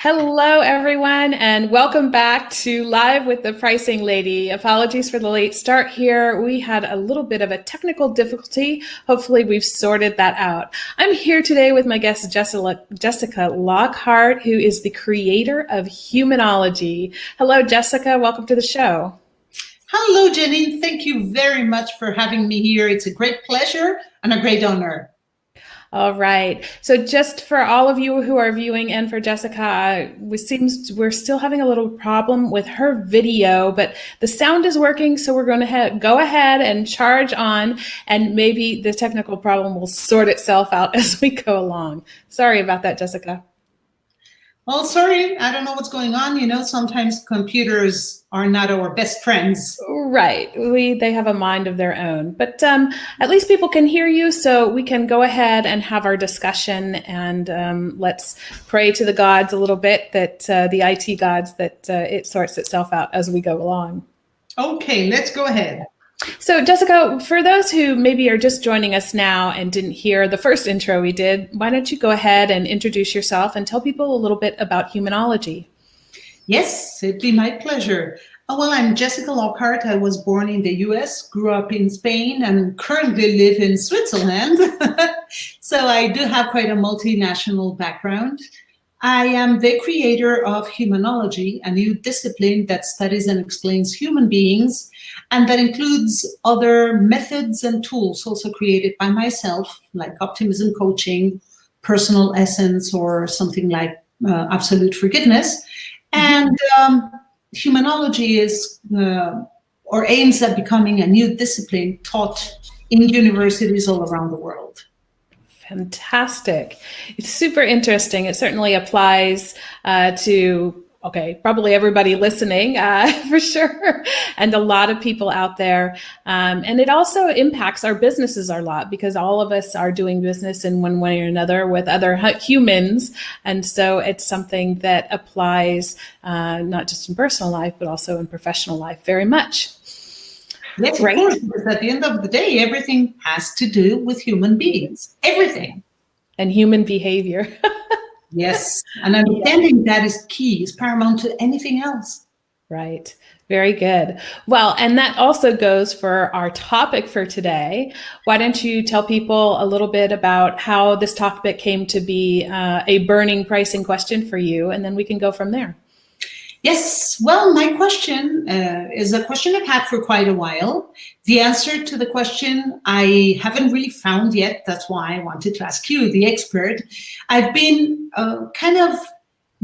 Hello, everyone, and welcome back to Live with the Pricing Lady. Apologies for the late start here. We had a little bit of a technical difficulty. Hopefully, we've sorted that out. I'm here today with my guest, Jessica Lockhart, who is the creator of Humanology. Hello, Jessica. Welcome to the show. Hello, Janine. Thank you very much for having me here. It's a great pleasure and a great honor. All right. So just for all of you who are viewing and for Jessica, it seems we're still having a little problem with her video, but the sound is working. So we're going to go ahead and charge on, and maybe the technical problem will sort itself out as we go along. Sorry about that, Jessica. Well, sorry, I don't know what's going on. You know, sometimes computers are not our best friends. Right. They have a mind of their own, but at least people can hear you, so we can go ahead and have our discussion, and let's pray to the gods a little bit, that the IT gods, that it sorts itself out as we go along. Okay, let's go ahead. So, Jessica, for those who maybe are just joining us now and didn't hear the first intro we did, why don't you go ahead and introduce yourself and tell people a little bit about Humanology? Yes, it'd be my pleasure. Well, I'm Jessica Lockhart. I was born in the US, grew up in Spain, and currently live in Switzerland. So I do have quite a multinational background. I am the creator of Humanology, a new discipline that studies and explains human beings, and that includes other methods and tools also created by myself, like optimism coaching, personal essence, or something like absolute forgiveness. And Humanology is or aims at becoming a new discipline taught in universities all around the world. Fantastic. It's super interesting. It certainly applies to, probably everybody listening for sure, and a lot of people out there. And it also impacts our businesses a lot, because all of us are doing business in one way or another with other humans. And so it's something that applies not just in personal life, but also in professional life very much. Yes, of course, because at the end of the day, everything has to do with human beings. Everything. And human behavior. Yes, and understanding that is key, is paramount to anything else. Right. Very good. Well, and that also goes for our topic for today. Why don't you tell people a little bit about how this topic came to be a burning pricing question for you, and then we can go from there. Yes, well, my question is a question I've had for quite a while. The answer to the question I haven't really found yet. That's why I wanted to ask you, the expert. I've been kind of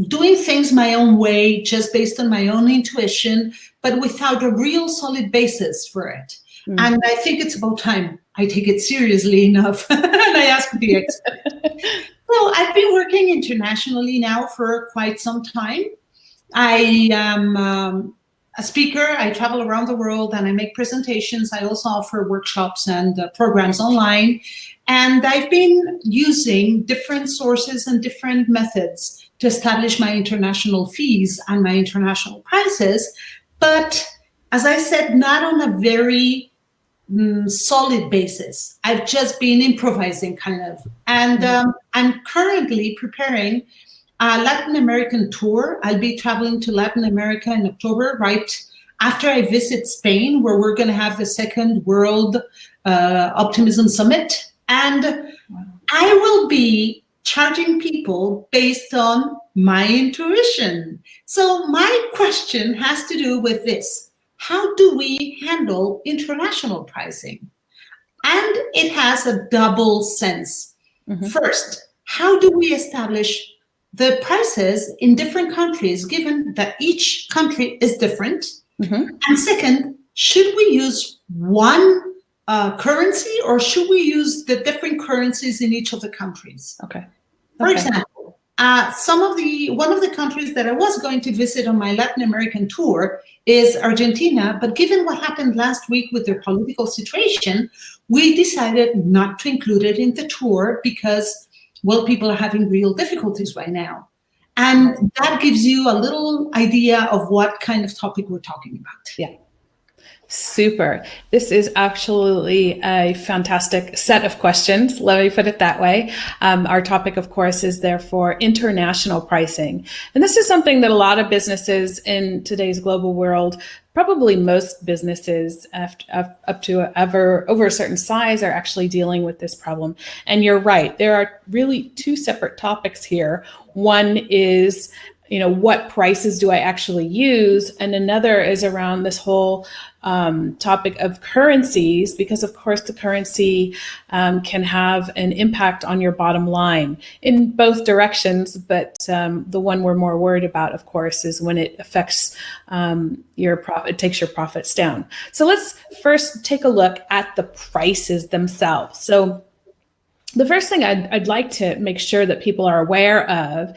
doing things my own way, just based on my own intuition, but without a real solid basis for it. And I think it's about time I take it seriously enough and I ask the expert. So I've been working internationally now for quite some time. I am a speaker. I travel around the world and I make presentations. I also offer workshops and programs online. And I've been using different sources and different methods to establish my international fees and my international prices. But as I said, not on a very solid basis. I've just been improvising kind of. And I'm currently preparing a Latin American tour. I'll be traveling to Latin America in October, right after I visit Spain, where we're going to have the second World Optimism Summit. And I will be charging people based on my intuition. So my question has to do with this. How do we handle international pricing? And it has a double sense. First, how do we establish the prices in different countries, given that each country is different? And second, should we use one currency, or should we use the different currencies in each of the countries? For example, one of the countries that I was going to visit on my Latin American tour is Argentina, but given what happened last week with their political situation, we decided not to include it in the tour because, well, people are having real difficulties right now. And that gives you a little idea of what kind of topic we're talking about. Yeah. Super. This is absolutely a fantastic set of questions. Let me put it that way. Our topic, of course, is therefore international pricing. And this is something that a lot of businesses in today's global world, probably most businesses up to over a certain size, are actually dealing with this problem. And you're right. There are really two separate topics here. One is, what prices do I actually use? And another is around this whole topic of currencies, because of course the currency can have an impact on your bottom line in both directions. But the one we're more worried about, of course, is when it affects your profit, takes your profits down. So let's first take a look at the prices themselves. So the first thing I'd like to make sure that people are aware of,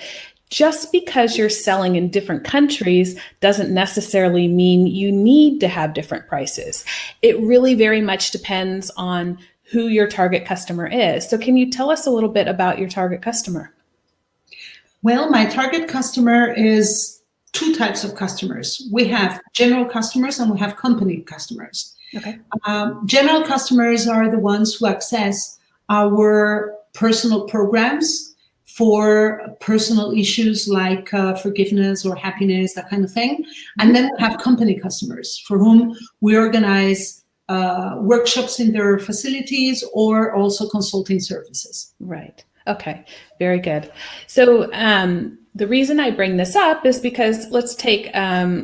just because you're selling in different countries doesn't necessarily mean you need to have different prices. It really very much depends on who your target customer is. So can you tell us a little bit about your target customer? Well, my target customer is two types of customers. We have general customers and we have company customers. Okay. General customers are the ones who access our personal programs for personal issues like forgiveness or happiness, that kind of thing. And then we have company customers for whom we organize workshops in their facilities or also consulting services. Right. Okay. Very good. So the reason I bring this up is because let's take,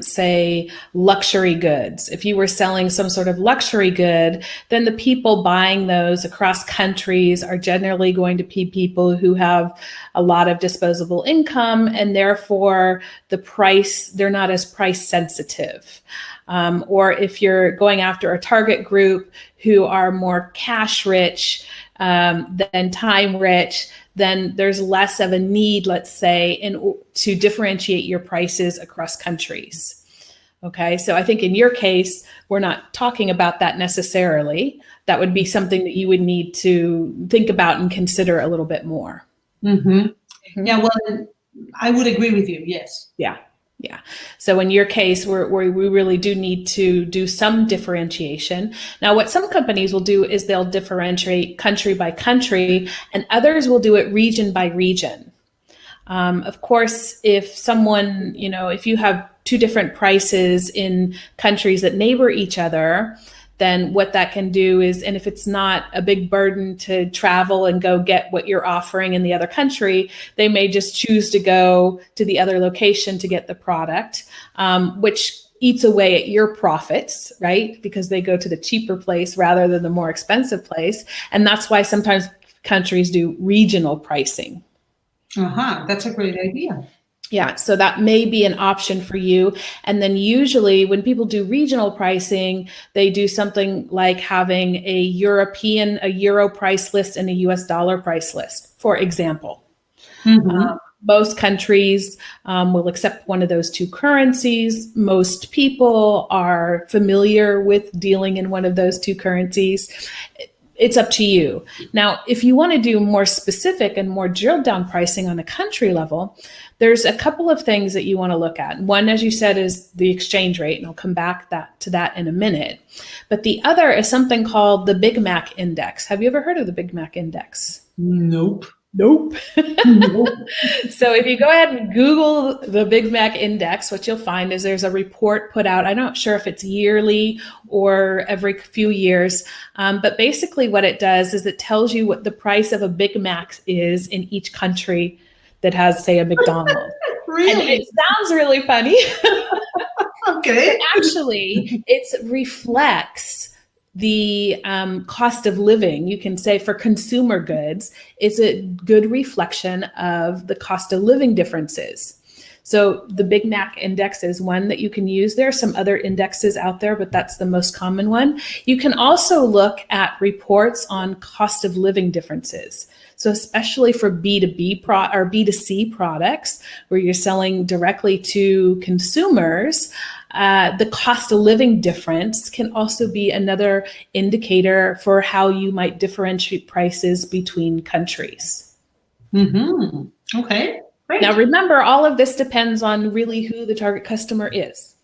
say, luxury goods. If you were selling some sort of luxury good, then the people buying those across countries are generally going to be people who have a lot of disposable income, and therefore they're not as price sensitive. Or if you're going after a target group who are more cash rich than time rich, then there's less of a need, let's say, to differentiate your prices across countries. Okay, so I think in your case, we're not talking about that necessarily. That would be something that you would need to think about and consider a little bit more. Mm-hmm. Mm-hmm. Yeah, well, I would agree with you, yes. Yeah. Yeah. So in your case, we really do need to do some differentiation. Now, what some companies will do is they'll differentiate country by country, and others will do it region by region. Of course, if someone, if you have two different prices in countries that neighbor each other, then what that can do is, and if it's not a big burden to travel and go get what you're offering in the other country, they may just choose to go to the other location to get the product, which eats away at your profits, right? Because they go to the cheaper place rather than the more expensive place. And that's why sometimes countries do regional pricing. That's a great idea. Yeah, so that may be an option for you. And then usually when people do regional pricing, they do something like having a euro price list and a US dollar price list, for example. Mm-hmm. Most countries will accept one of those two currencies. Most people are familiar with dealing in one of those two currencies. It's up to you. Now, if you want to do more specific and more drilled down pricing on a country level, there's a couple of things that you want to look at. One, as you said, is the exchange rate, and I'll come back to that in a minute. But the other is something called the Big Mac Index. Have you ever heard of the Big Mac Index? Nope. Nope. So if you go ahead and Google the Big Mac Index, what you'll find is there's a report put out. I'm not sure if it's yearly or every few years, but basically what it does is it tells you what the price of a Big Mac is in each country that has, say, a McDonald's. Really? And it sounds really funny. Okay. But actually, it reflects the cost of living. You can say for consumer goods, it's a good reflection of the cost of living differences. So the Big Mac Index is one that you can use. There are some other indexes out there, but that's the most common one. You can also look at reports on cost of living differences. So especially for B2B or B2C products, where you're selling directly to consumers, the cost of living difference can also be another indicator for how you might differentiate prices between countries. Mm-hmm. Okay, great. Now, remember, all of this depends on really who the target customer is.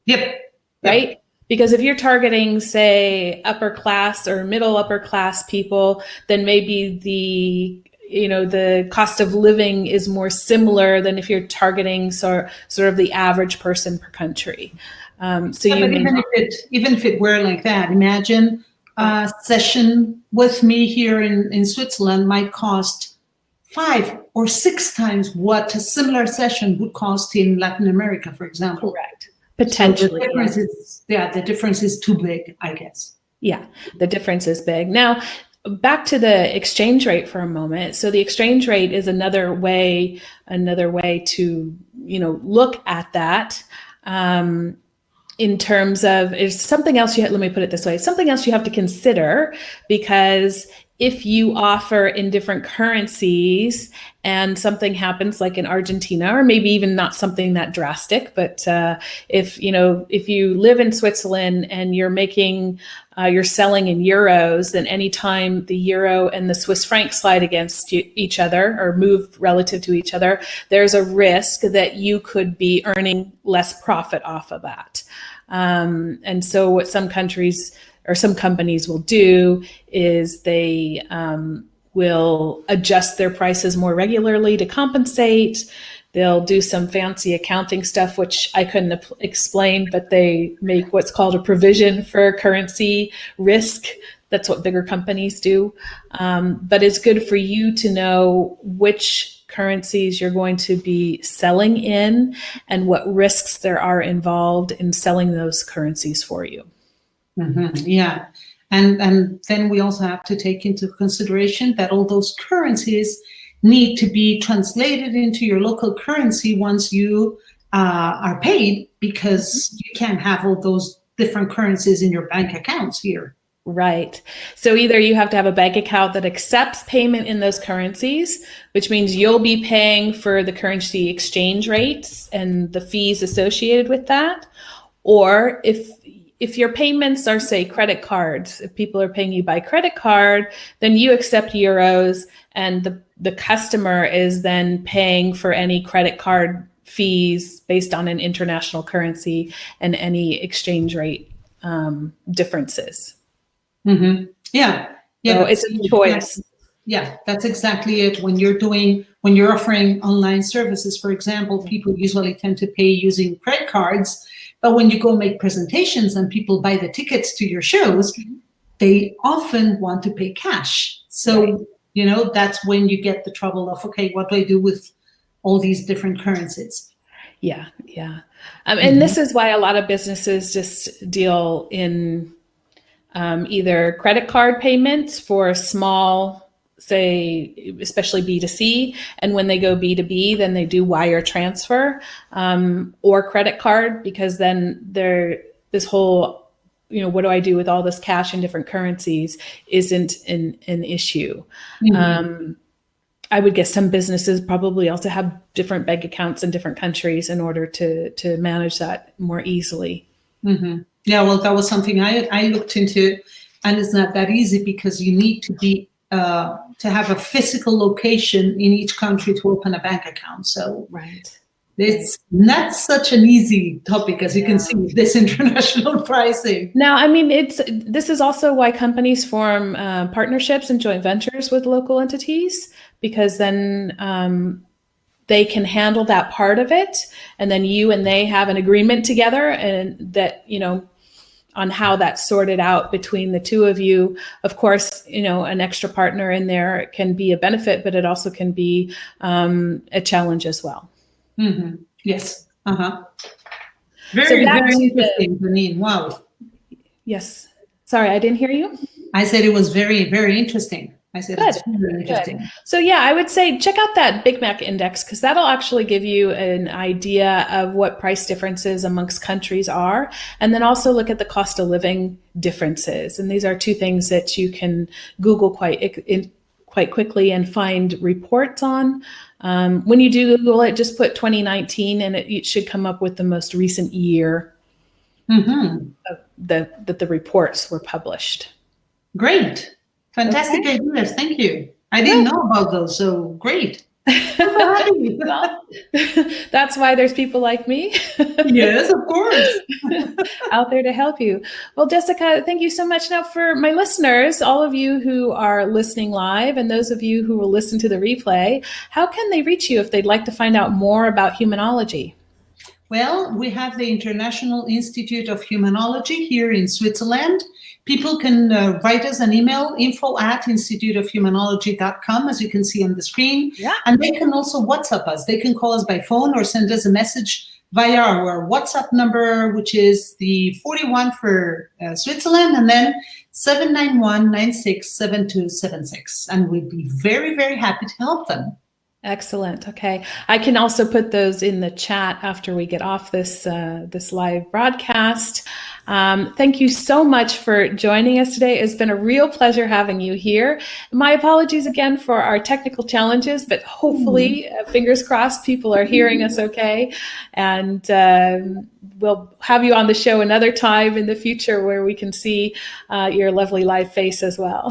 Yep. Right? Because if you're targeting, say, upper class or middle upper class people, then maybe the cost of living is more similar than if you're targeting sort of the average person per country. So yeah, you but may even if it were like that, imagine a session with me here in Switzerland might cost 5 or 6 times what a similar session would cost in Latin America, for example. Correct. Potentially. So the difference is too big, I guess. Yeah, the difference is big. Now, back to the exchange rate for a moment. So the exchange rate is another way to, look at that. In terms of, is something else let me put it this way, something else you have to consider, because if you offer in different currencies and something happens like in Argentina, or maybe even not something that drastic, but if you live in Switzerland and you're selling in euros, then anytime the euro and the Swiss franc slide against each other or move relative to each other, there's a risk that you could be earning less profit off of that. And so what some countries or some companies will do is they will adjust their prices more regularly to compensate. They'll do some fancy accounting stuff, which I couldn't explain, but they make what's called a provision for currency risk. That's what bigger companies do. But it's good for you to know which currencies you're going to be selling in and what risks there are involved in selling those currencies for you. Mm-hmm. Yeah. And then we also have to take into consideration that all those currencies need to be translated into your local currency once you are paid, because you can't have all those different currencies in your bank accounts here. Right. So either you have to have a bank account that accepts payment in those currencies, which means you'll be paying for the currency exchange rates and the fees associated with that. Or if your payments are, say, credit cards, if people are paying you by credit card, then you accept euros, and the customer is then paying for any credit card fees based on an international currency and any exchange rate differences. Mm-hmm. Yeah. So it's a choice. Yeah, that's exactly it. When you're offering online services, for example, people usually tend to pay using credit cards. But when you go make presentations and people buy the tickets to your shows, they often want to pay cash. So, that's when you get the trouble of, okay, what do I do with all these different currencies? Yeah. And this is why a lot of businesses just deal in either credit card payments for small, say, especially B2C, and when they go B2B, then they do wire transfer or credit card, because then this whole, what do I do with all this cash in different currencies isn't an issue. Mm-hmm. I would guess some businesses probably also have different bank accounts in different countries in order to manage that more easily. Mm-hmm. Yeah, well, that was something I looked into, and it's not that easy because you need to be to have a physical location in each country to open a bank account. So right. It's not such an easy topic, as you can see, with this international pricing. Now, I mean, this is also why companies form partnerships and joint ventures with local entities, because then they can handle that part of it, and then you and they have an agreement together, and that on how that's sorted out between the two of you. Of course, an extra partner in there can be a benefit, but it also can be a challenge as well. Mm-hmm. Yes. Very interesting, Janine. Wow. Yes. Sorry, I didn't hear you. I said it was very, very interesting. I said it's very interesting. Good. So yeah, I would say check out that Big Mac index, because that'll actually give you an idea of what price differences amongst countries are. And then also look at the cost of living differences. And these are two things that you can Google quite quickly and find reports on. When you do Google it, just put 2019 and it should come up with the most recent year that the reports were published. Great. Fantastic ideas. Thank you. I didn't know about those, so great. I'm Well, that's why there's people like me. Yes, of course. Out there to help you. Well, Jessica, thank you so much. Now, for my listeners, all of you who are listening live and those of you who will listen to the replay, how can they reach you if they'd like to find out more about humanology? Well, we have the International Institute of Humanology here in Switzerland. People can write us an email, info@instituteofhumanology.com, as you can see on the screen. Yeah. And they can also WhatsApp us. They can call us by phone or send us a message via our WhatsApp number, which is the 41 for Switzerland, and then 791-967276. And we'd be very, very happy to help them. Excellent. Okay. I can also put those in the chat after we get off this live broadcast. Thank you so much for joining us today. It's been a real pleasure having you here. My apologies again for our technical challenges, but hopefully, fingers crossed, people are hearing us okay. And we'll have you on the show another time in the future where we can see your lovely live face as well.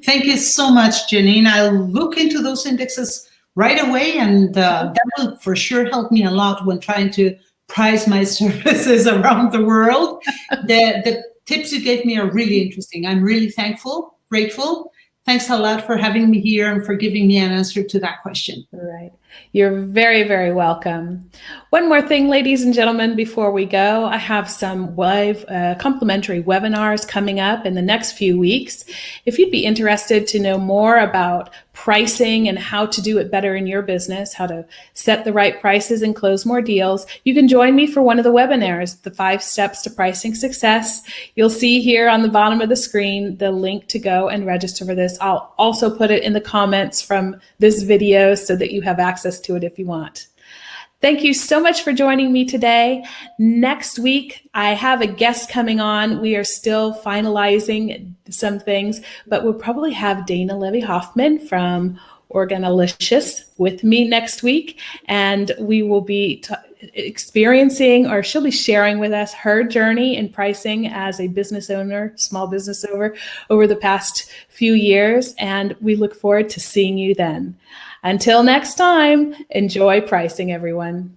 Thank you so much, Janine. I'll look into those indexes right away, and that will for sure help me a lot when trying to price my services around the world. The tips you gave me are really interesting. I'm really thankful, grateful. Thanks a lot for having me here and for giving me an answer to that question. All right. You're very, very welcome. One more thing, ladies and gentlemen, before we go, I have some live complimentary webinars coming up in the next few weeks. If you'd be interested to know more about pricing and how to do it better in your business, how to set the right prices and close more deals, you can join me for one of the webinars, the 5 Steps to Pricing Success. You'll see here on the bottom of the screen the link to go and register for this. I'll also put it in the comments from this video so that you have access to it if you want. Thank you so much for joining me today. Next week, I have a guest coming on. We are still finalizing some things, but we'll probably have Dana Levy-Hoffman from Organalicious with me next week, and we will be experiencing, or she'll be sharing with us her journey in pricing as a business owner, small business owner, over the past few years, and we look forward to seeing you then. Until next time, enjoy pricing, everyone.